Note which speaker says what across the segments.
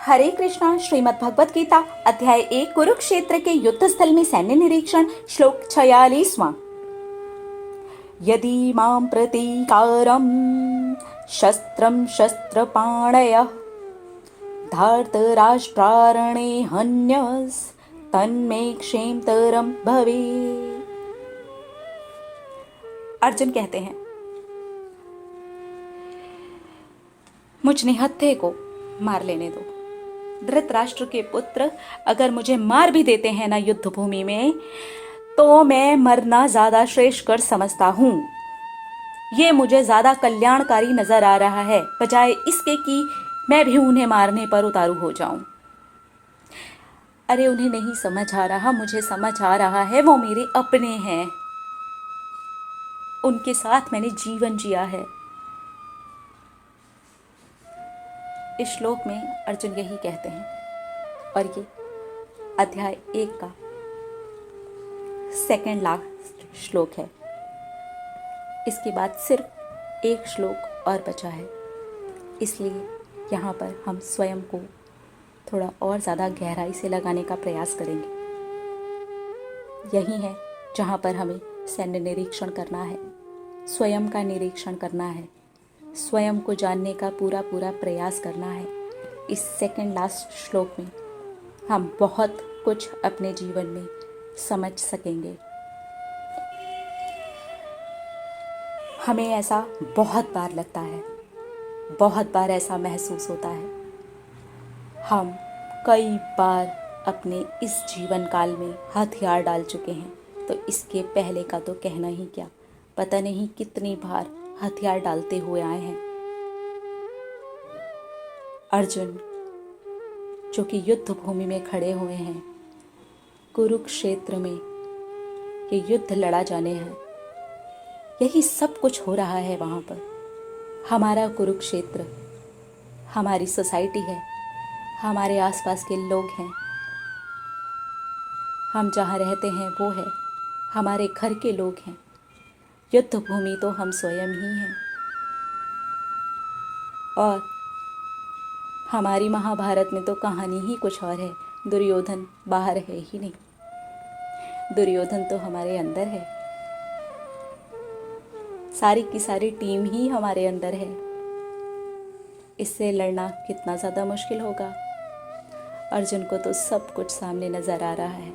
Speaker 1: हरे कृष्णा। श्रीमद् भगवत गीता अध्याय 1 कुरुक्षेत्र के युद्ध स्थल में सैन्य निरीक्षण। श्लोक 46वां। यदि मां प्रतीकारं शस्त्रं शस्त्रपाणयः धार्तराष्ट्रारणे हन्यस् तन्मे क्षेमतरं भवेत्। अर्जुन कहते हैं, मुझ निहत्थे को मार लेने दो। धृतराष्ट्र के पुत्र अगर मुझे मार भी देते हैं ना युद्ध भूमि में, तो मैं मरना ज्यादा श्रेष्ठ कर समझता हूं। ये मुझे ज्यादा कल्याणकारी नजर आ रहा है, बजाय इसके कि मैं भी उन्हें मारने पर उतारू हो जाऊं। अरे उन्हें नहीं समझ आ रहा, मुझे समझ आ रहा है। वो मेरे अपने हैं, उनके साथ मैंने जीवन जिया है। इस श्लोक में अर्जुन यही कहते हैं और ये अध्याय 1 का सेकंड लास्ट श्लोक है। इसके बाद सिर्फ एक श्लोक और बचा है, इसलिए यहाँ पर हम स्वयं को थोड़ा और ज़्यादा गहराई से लगाने का प्रयास करेंगे। यही है जहाँ पर हमें सैन्य निरीक्षण करना है, स्वयं का निरीक्षण करना है, स्वयं को जानने का पूरा प्रयास करना है। इस सेकंड लास्ट श्लोक में हम बहुत कुछ अपने जीवन में समझ सकेंगे। हमें ऐसा बहुत बार लगता है, बहुत बार ऐसा महसूस होता है। हम कई बार अपने इस जीवन काल में हथियार डाल चुके हैं, तो इसके पहले का तो कहना ही क्या, पता नहीं कितनी बार हथियार डालते हुए आए हैं। अर्जुन जो कि युद्ध भूमि में खड़े हुए हैं, कुरुक्षेत्र में ये युद्ध लड़ा जाने हैं, यही सब कुछ हो रहा है वहाँ पर। हमारा कुरुक्षेत्र हमारी सोसाइटी है, हमारे आसपास के लोग हैं, हम जहाँ रहते हैं वो है, हमारे घर के लोग हैं। युद्ध भूमि तो हम स्वयं ही हैं। और हमारी महाभारत में तो कहानी ही कुछ और है। दुर्योधन बाहर है ही नहीं, दुर्योधन तो हमारे अंदर है। सारी की सारी टीम ही हमारे अंदर है। इससे लड़ना कितना ज़्यादा मुश्किल होगा। अर्जुन को तो सब कुछ सामने नज़र आ रहा है।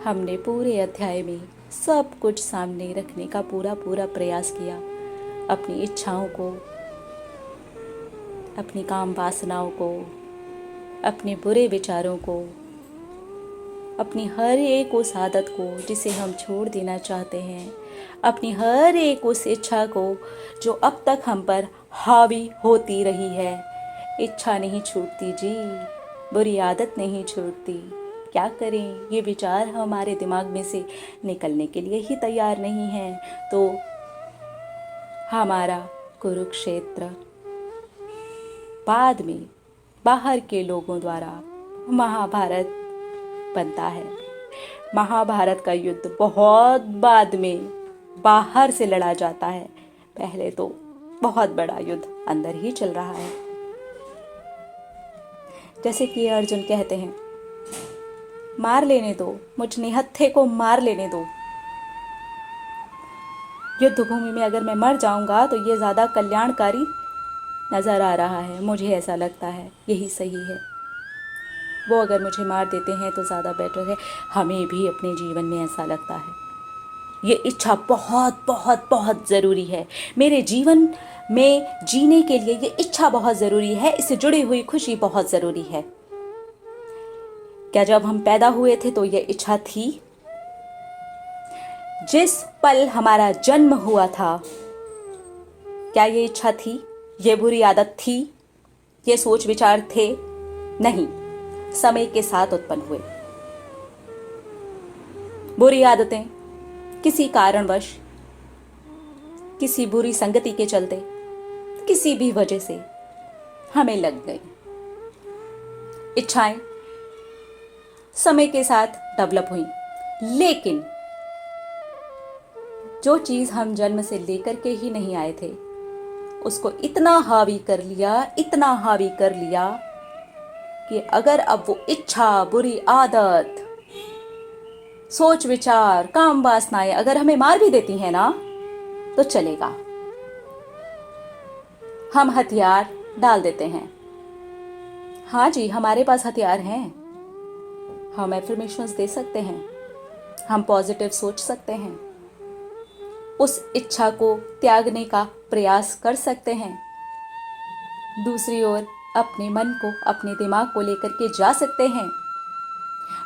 Speaker 1: हमने पूरे अध्याय में सब कुछ सामने रखने का पूरा प्रयास किया। अपनी इच्छाओं को, अपनी काम वासनाओं को, अपने बुरे विचारों को, अपनी हर एक उस आदत को जिसे हम छोड़ देना चाहते हैं, अपनी हर एक उस इच्छा को जो अब तक हम पर हावी होती रही है। इच्छा नहीं छूटती जी, बुरी आदत नहीं छूटती। क्या करें, ये विचार हमारे दिमाग में से निकलने के लिए ही तैयार नहीं है। तो हमारा कुरुक्षेत्र बाद में बाहर के लोगों द्वारा महाभारत बनता है। महाभारत का युद्ध बहुत बाद में बाहर से लड़ा जाता है। पहले तो बहुत बड़ा युद्ध अंदर ही चल रहा है। जैसे कि अर्जुन कहते हैं, मार लेने दो, मुझ निहत्थे को मार लेने दो। युद्ध भूमि में अगर मैं मर जाऊंगा तो ये ज़्यादा कल्याणकारी नज़र आ रहा है। मुझे ऐसा लगता है यही सही है। वो अगर मुझे मार देते हैं तो ज़्यादा बेटर है। हमें भी अपने जीवन में ऐसा लगता है। ये इच्छा बहुत ज़रूरी है। मेरे जीवन में जीने के लिए ये इच्छा बहुत ज़रूरी है। इससे जुड़ी हुई खुशी बहुत ज़रूरी है। क्या जब हम पैदा हुए थे तो ये इच्छा थी? जिस पल हमारा जन्म हुआ था, क्या ये इच्छा थी? ये बुरी आदत थी? ये सोच विचार थे? नहीं, समय के साथ उत्पन्न हुए। बुरी आदतें किसी कारणवश, किसी बुरी संगति के चलते, किसी भी वजह से हमें लग गई। इच्छाएं समय के साथ डेवलप हुई, लेकिन जो चीज हम जन्म से लेकर के ही नहीं आए थे, उसको इतना हावी कर लिया कि अगर अब वो इच्छा, बुरी आदत, सोच विचार, काम वासनाएं अगर हमें मार भी देती हैं ना तो चलेगा, हम हथियार डाल देते हैं। हाँ जी, हमारे पास हथियार हैं। हम एफर्मेशंस दे सकते हैं, हम पॉजिटिव सोच सकते हैं, उस इच्छा को त्यागने का प्रयास कर सकते हैं, दूसरी ओर अपने मन को, अपने दिमाग को लेकर के जा सकते हैं,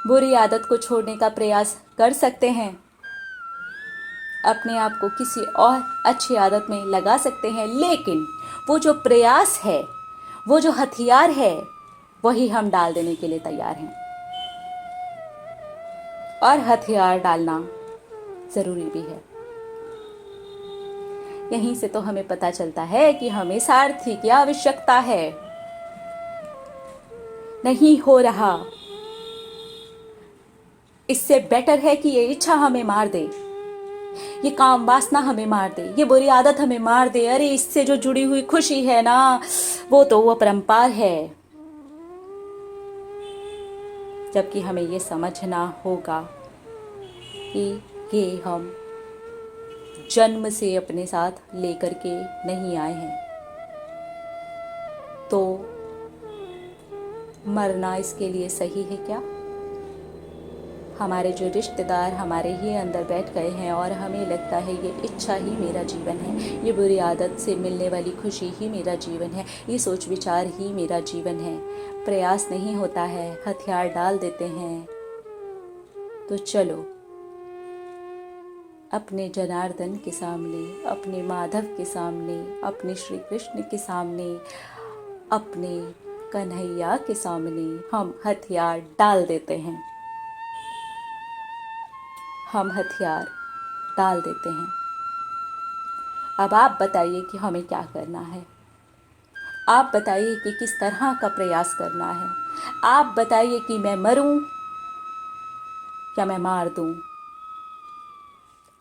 Speaker 1: बुरी आदत को छोड़ने का प्रयास कर सकते हैं, अपने आप को किसी और अच्छी आदत में लगा सकते हैं। लेकिन वो जो प्रयास है, वो जो हथियार है, वही हम डाल देने के लिए तैयार हैं। और हथियार डालना जरूरी भी है। यहीं से तो हमें पता चलता है कि हमें सारथी की आवश्यकता है। नहीं हो रहा, इससे बेटर है कि ये इच्छा हमें मार दे, ये काम वासना हमें मार दे, ये बुरी आदत हमें मार दे। अरे इससे जो जुड़ी हुई खुशी है ना, वो तो अपरंपार है। जबकि हमें ये समझना होगा कि ये हम जन्म से अपने साथ लेकर के नहीं आए हैं, तो मरना इसके लिए सही है क्या? हमारे जो रिश्तेदार हमारे ही अंदर बैठ गए हैं और हमें लगता है ये इच्छा ही मेरा जीवन है, ये बुरी आदत से मिलने वाली खुशी ही मेरा जीवन है, ये सोच विचार ही मेरा जीवन है, प्रयास नहीं होता है, हथियार डाल देते हैं। तो चलो अपने जनार्दन के सामने, अपने माधव के सामने, अपने श्री कृष्ण के सामने, अपने कन्हैया के सामने हम हथियार डाल देते हैं। हम हथियार डाल देते हैं। अब आप बताइए कि हमें क्या करना है। आप बताइए कि किस तरह का प्रयास करना है। आप बताइए कि मैं मरूं या मैं मार दूं।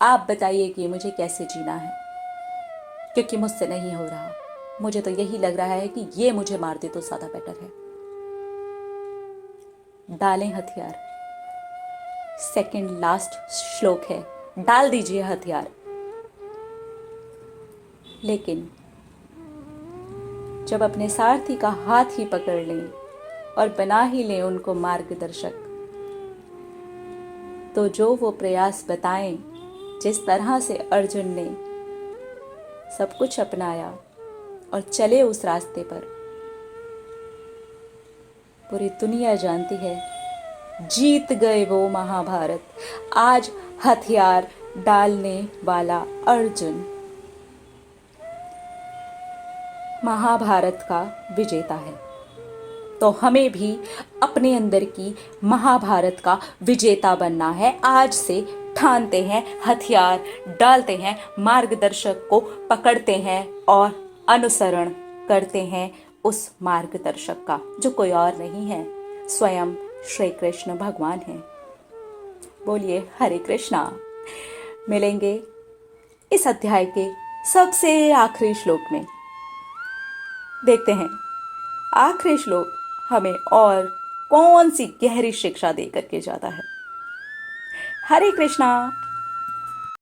Speaker 1: आप बताइए कि मुझे कैसे जीना है, क्योंकि मुझसे नहीं हो रहा। मुझे तो यही लग रहा है कि ये मुझे मार दे तो ज़्यादा बेटर है। डालें हथियार। सेकंड लास्ट श्लोक है, डाल दीजिए हथियार। लेकिन जब अपने सारथी का हाथ ही पकड़ लें और बना ही लें उनको मार्गदर्शक, तो जो वो प्रयास बताएं, जिस तरह से अर्जुन ने सब कुछ अपनाया और चले उस रास्ते पर, पूरी दुनिया जानती है, जीत गए वो महाभारत। आज हथियार डालने वाला अर्जुन महाभारत का विजेता है। तो हमें भी अपने अंदर की महाभारत का विजेता बनना है। आज से ठानते हैं, हथियार डालते हैं, मार्गदर्शक को पकड़ते हैं और अनुसरण करते हैं उस मार्गदर्शक का, जो कोई और नहीं है, स्वयं श्री कृष्ण भगवान हैं। बोलिए हरे कृष्णा। मिलेंगे इस अध्याय के सबसे आखिरी श्लोक में। देखते हैं आखिरी श्लोक हमें और कौन सी गहरी शिक्षा दे करके जाता है। हरे कृष्णा।